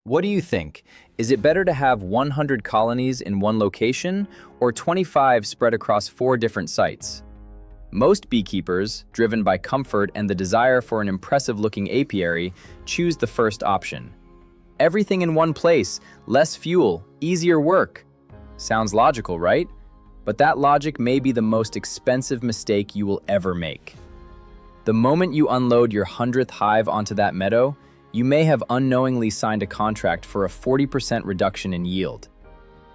What do you think? Is it better to have 100 colonies in one location or 25 spread across 4 different sites? Most beekeepers, driven by comfort and the desire for an impressive-looking apiary, choose the first option. Everything in one place, less fuel, easier work. Sounds logical, right? But that logic may be the most expensive mistake you will ever make. The moment you unload your 100th hive onto that meadow, you may have unknowingly signed a contract for a 40% reduction in yield.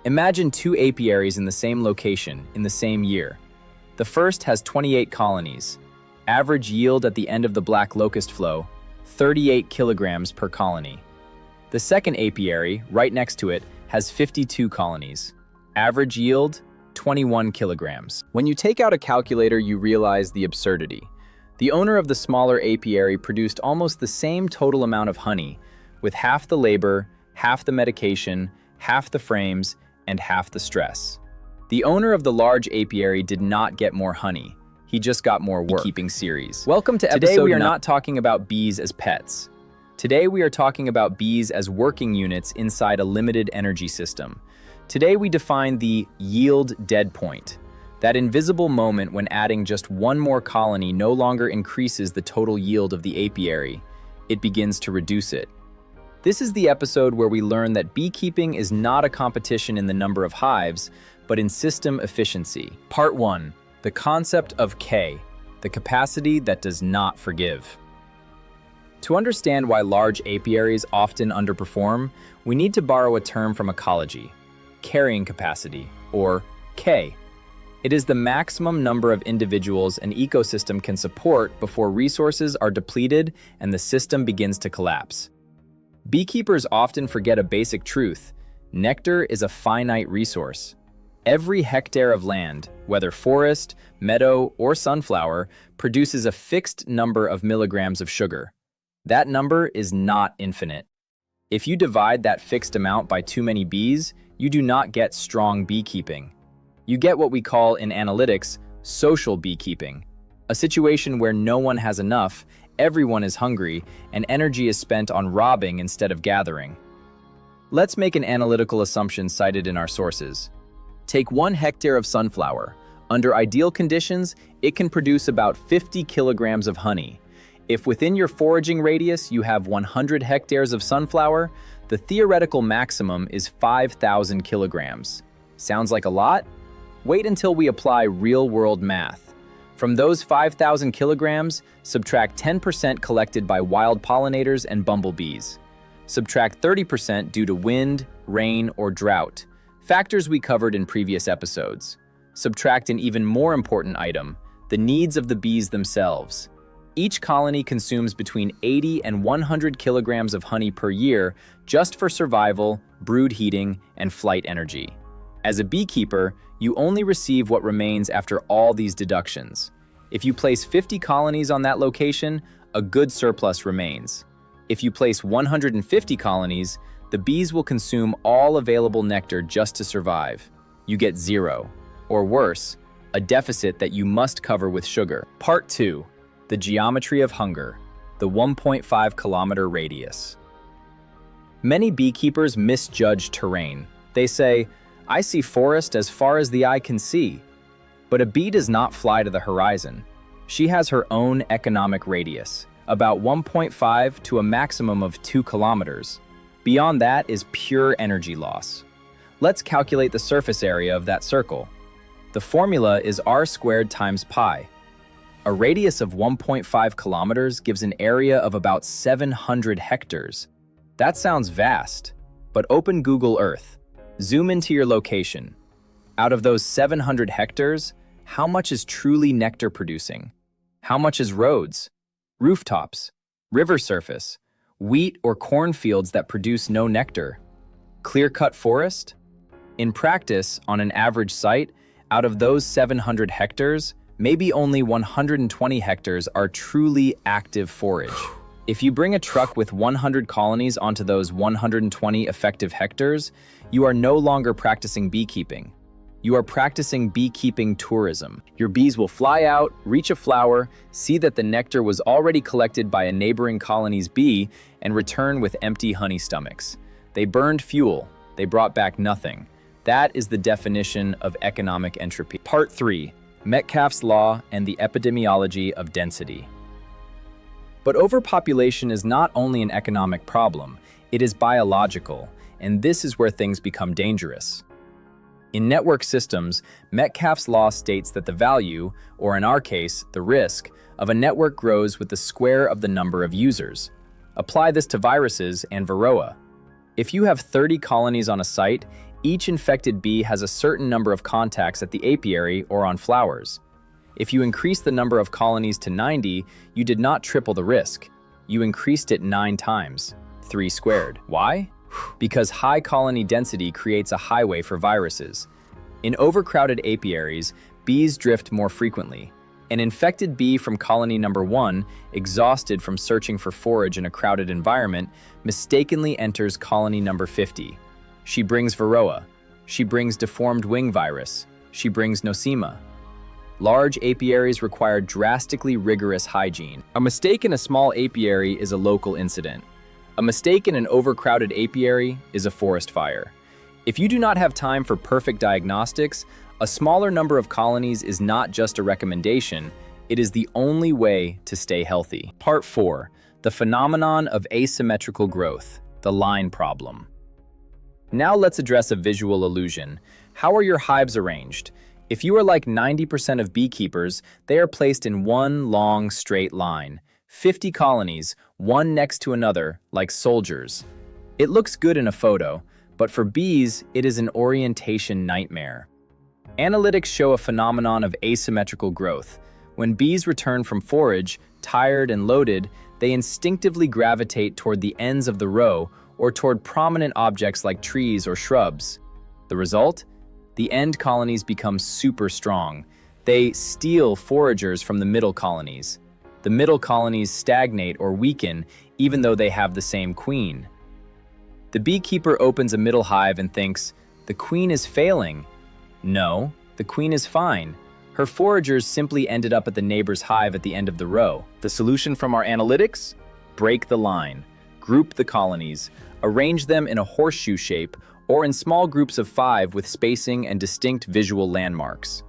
Imagine 2 apiaries in the same location, in the same year. The first has 28 colonies. Average yield at the end of the black locust flow, 38 kilograms per colony. The second apiary, right next to it, has 52 colonies. Average yield, 21 kilograms. When you take out a calculator, you realize the absurdity. The owner of the smaller apiary produced almost the same total amount of honey, with half the labor, half the medication, half the frames, and half the stress. The owner of the large apiary did not get more honey. He just got more work. Beekeeping series. Welcome to episode 9. Today we are not talking about bees as pets. Today we are talking about bees as working units inside a limited energy system. Today we define the yield dead point. That invisible moment when adding just one more colony no longer increases the total yield of the apiary, it begins to reduce it. This is the episode where we learn that beekeeping is not a competition in the number of hives, but in system efficiency. Part 1. The concept of K, the capacity that does not forgive. To understand why large apiaries often underperform, we need to borrow a term from ecology, carrying capacity, or K. It is the maximum number of individuals an ecosystem can support before resources are depleted and the system begins to collapse. Beekeepers often forget a basic truth: nectar is a finite resource. Every hectare of land, whether forest, meadow, or sunflower, produces a fixed number of milligrams of sugar. That number is not infinite. If you divide that fixed amount by too many bees, you do not get strong beekeeping. You get what we call in analytics social beekeeping, a situation where no one has enough, everyone is hungry, and energy is spent on robbing instead of gathering. Let's make an analytical assumption cited in our sources. Take 1 hectare of sunflower. Under ideal conditions, it can produce about 50 kilograms of honey. If within your foraging radius you have 100 hectares of sunflower, the theoretical maximum is 5,000 kilograms. Sounds like a lot? Wait until we apply real-world math. From those 5,000 kilograms, subtract 10% collected by wild pollinators and bumblebees. Subtract 30% due to wind, rain, or drought, factors we covered in previous episodes. Subtract an even more important item, the needs of the bees themselves. Each colony consumes between 80 and 100 kilograms of honey per year just for survival, brood heating, and flight energy. As a beekeeper, you only receive what remains after all these deductions. If you place 50 colonies on that location, a good surplus remains. If you place 150 colonies, the bees will consume all available nectar just to survive. You get 0, or worse, a deficit that you must cover with sugar. Part 2. The geometry of hunger, the 1.5 kilometer radius. Many beekeepers misjudge terrain. They say, I see forest as far as the eye can see. But a bee does not fly to the horizon. She has her own economic radius, about 1.5 to a maximum of 2 kilometers. Beyond that is pure energy loss. Let's calculate the surface area of that circle. The formula is r squared times pi. A radius of 1.5 kilometers gives an area of about 700 hectares. That sounds vast, but open Google Earth. Zoom into your location. Out of those 700 hectares, how much is truly nectar producing? How much is roads, rooftops, river surface, wheat or cornfields that produce no nectar? Clear-cut forest? In practice, on an average site, out of those 700 hectares, maybe only 120 hectares are truly active forage. If you bring a truck with 100 colonies onto those 120 effective hectares, you are no longer practicing beekeeping. You are practicing beekeeping tourism. Your bees will fly out, reach a flower, see that the nectar was already collected by a neighboring colony's bee, and return with empty honey stomachs. They burned fuel. They brought back nothing. That is the definition of economic entropy. Part 3. Metcalfe's Law and the Epidemiology of Density. But overpopulation is not only an economic problem, it is biological, and this is where things become dangerous. In network systems, Metcalfe's law states that the value, or in our case, the risk, of a network grows with the square of the number of users. Apply this to viruses and varroa. If you have 30 colonies on a site, each infected bee has a certain number of contacts at the apiary or on flowers. If you increase the number of colonies to 90, you did not triple the risk. You increased it 9 times, 3 squared. Why? Because high colony density creates a highway for viruses. In overcrowded apiaries, bees drift more frequently. An infected bee from colony number 1, exhausted from searching for forage in a crowded environment, mistakenly enters colony number 50. She brings varroa. She brings deformed wing virus. She brings nosema. Large apiaries require drastically rigorous hygiene. A mistake in a small apiary is a local incident. A mistake in an overcrowded apiary is a forest fire. If you do not have time for perfect diagnostics, a smaller number of colonies is not just a recommendation, it is the only way to stay healthy. Part 4. The phenomenon of asymmetrical growth, the line problem. Now let's address a visual illusion. How are your hives arranged? If you are like 90% of beekeepers, they are placed in one long straight line. 50 colonies, one next to another, like soldiers. It looks good in a photo, but for bees, it is an orientation nightmare. Analytics show a phenomenon of asymmetrical growth. When bees return from forage, tired and loaded, they instinctively gravitate toward the ends of the row or toward prominent objects like trees or shrubs. The result? The end colonies become super strong. They steal foragers from the middle colonies. The middle colonies stagnate or weaken even though they have the same queen. The beekeeper opens a middle hive and thinks, the queen is failing. No, the queen is fine. Her foragers simply ended up at the neighbor's hive at the end of the row. The solution from our analytics? Break the line. Group the colonies. Arrange them in a horseshoe shape or in small groups of 5 with spacing and distinct visual landmarks.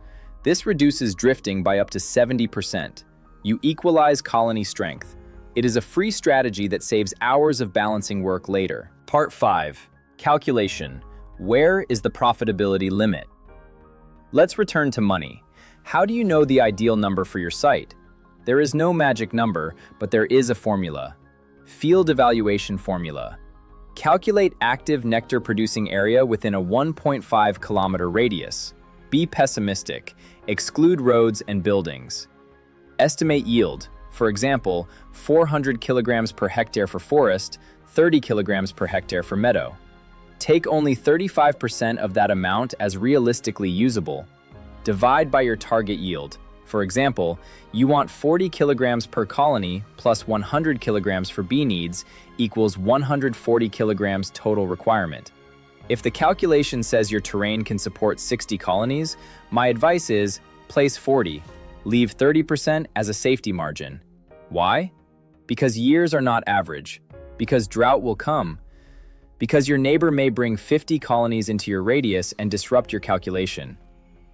This reduces drifting by up to 70%. You equalize colony strength. It is a free strategy that saves hours of balancing work later. Part 5. Calculation. Where is the profitability limit? Let's return to money. How do you know the ideal number for your site? There is no magic number, but there is a formula. Field evaluation formula. Calculate active nectar-producing area within a 1.5 kilometer radius. Be pessimistic. Exclude roads and buildings. Estimate yield. For example, 400 kilograms per hectare for forest, 30 kilograms per hectare for meadow. Take only 35% of that amount as realistically usable. Divide by your target yield. For example, you want 40 kilograms per colony plus 100 kilograms for bee needs equals 140 kilograms total requirement. If the calculation says your terrain can support 60 colonies, my advice is place 40. Leave 30% as a safety margin. Why? Because years are not average. Because drought will come. Because your neighbor may bring 50 colonies into your radius and disrupt your calculation.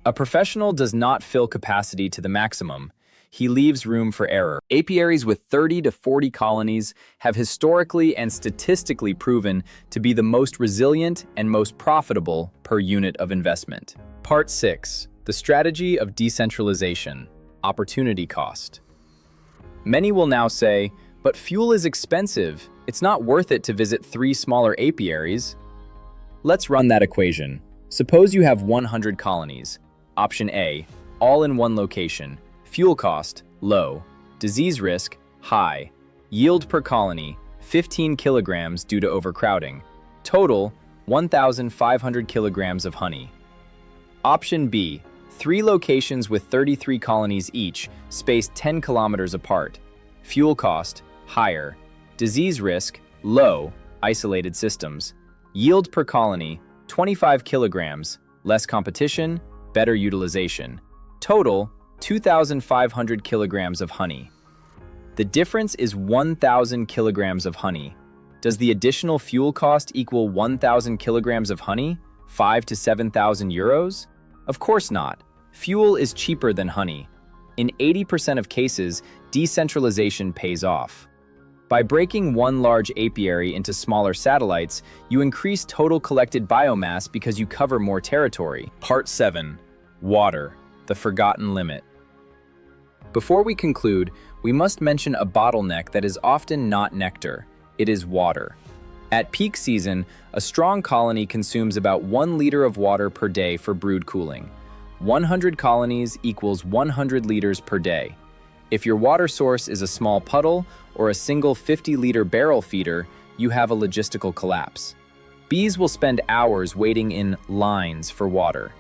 A professional does not fill capacity to the maximum. He leaves room for error. Apiaries with 30 to 40 colonies have historically and statistically proven to be the most resilient and most profitable per unit of investment. Part 6. The strategy of decentralization. Opportunity cost. Many will now say, but fuel is expensive. It's not worth it to visit 3 smaller apiaries. Let's run that equation. Suppose you have 100 colonies. Option A, all in one location. Fuel cost, low. Disease risk, high. Yield per colony, 15 kilograms due to overcrowding. Total, 1,500 kilograms of honey. Option B, 3 locations with 33 colonies each, spaced 10 kilometers apart. Fuel cost, higher. Disease risk, low, isolated systems. Yield per colony, 25 kilograms, less competition, better utilization. Total, 2,500 kilograms of honey. The difference is 1,000 kilograms of honey. Does the additional fuel cost equal 1,000 kilograms of honey? 5 to 7,000 euros? Of course not. Fuel is cheaper than honey. In 80% of cases, decentralization pays off. By breaking one large apiary into smaller satellites, you increase total collected biomass because you cover more territory. Part 7. Water, the forgotten limit. Before we conclude, we must mention a bottleneck that is often not nectar. It is water. At peak season, a strong colony consumes about 1 liter of water per day for brood cooling. 100 colonies equals 100 liters per day. If your water source is a small puddle or a single 50-liter barrel feeder, you have a logistical collapse. Bees will spend hours waiting in lines for water.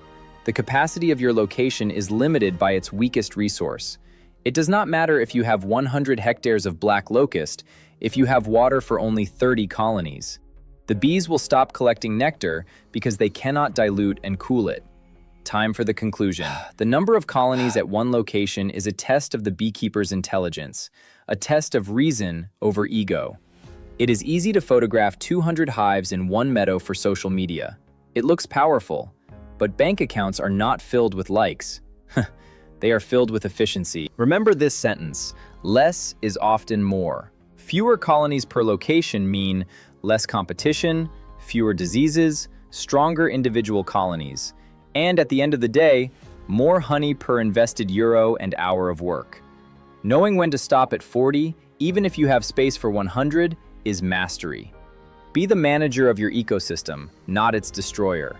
The capacity of your location is limited by its weakest resource. It does not matter if you have 100 hectares of black locust if you have water for only 30 colonies. The bees will stop collecting nectar because they cannot dilute and cool it. Time for the conclusion. The number of colonies at one location is a test of the beekeeper's intelligence, a test of reason over ego. It is easy to photograph 200 hives in one meadow for social media. It looks powerful, but bank accounts are not filled with likes. They are filled with efficiency. Remember this sentence: less is often more. Fewer colonies per location mean less competition, fewer diseases, stronger individual colonies. And at the end of the day, more honey per invested euro and hour of work. Knowing when to stop at 40, even if you have space for 100, is mastery. Be the manager of your ecosystem, not its destroyer.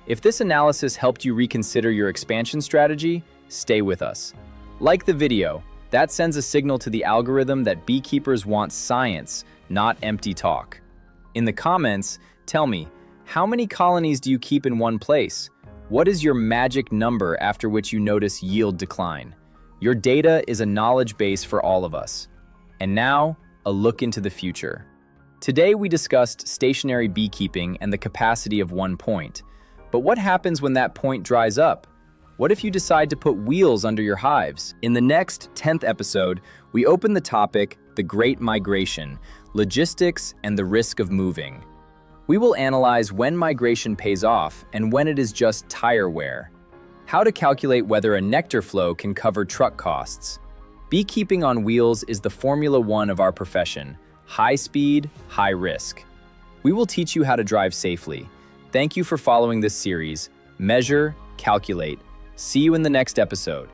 If this analysis helped you reconsider your expansion strategy, stay with us. Like the video. That sends a signal to the algorithm that beekeepers want science, not empty talk. In the comments, tell me, how many colonies do you keep in one place? What is your magic number after which you notice yield decline? Your data is a knowledge base for all of us. And now, a look into the future. Today we discussed stationary beekeeping and the capacity of one point. But what happens when that point dries up? What if you decide to put wheels under your hives? In the next 10th episode, we open the topic, the Great Migration, logistics and the risk of moving. We will analyze when migration pays off and when it is just tire wear. How to calculate whether a nectar flow can cover truck costs. Beekeeping on wheels is the Formula One of our profession. High speed, high risk. We will teach you how to drive safely. Thank you for following this series. Measure, calculate. See you in the next episode.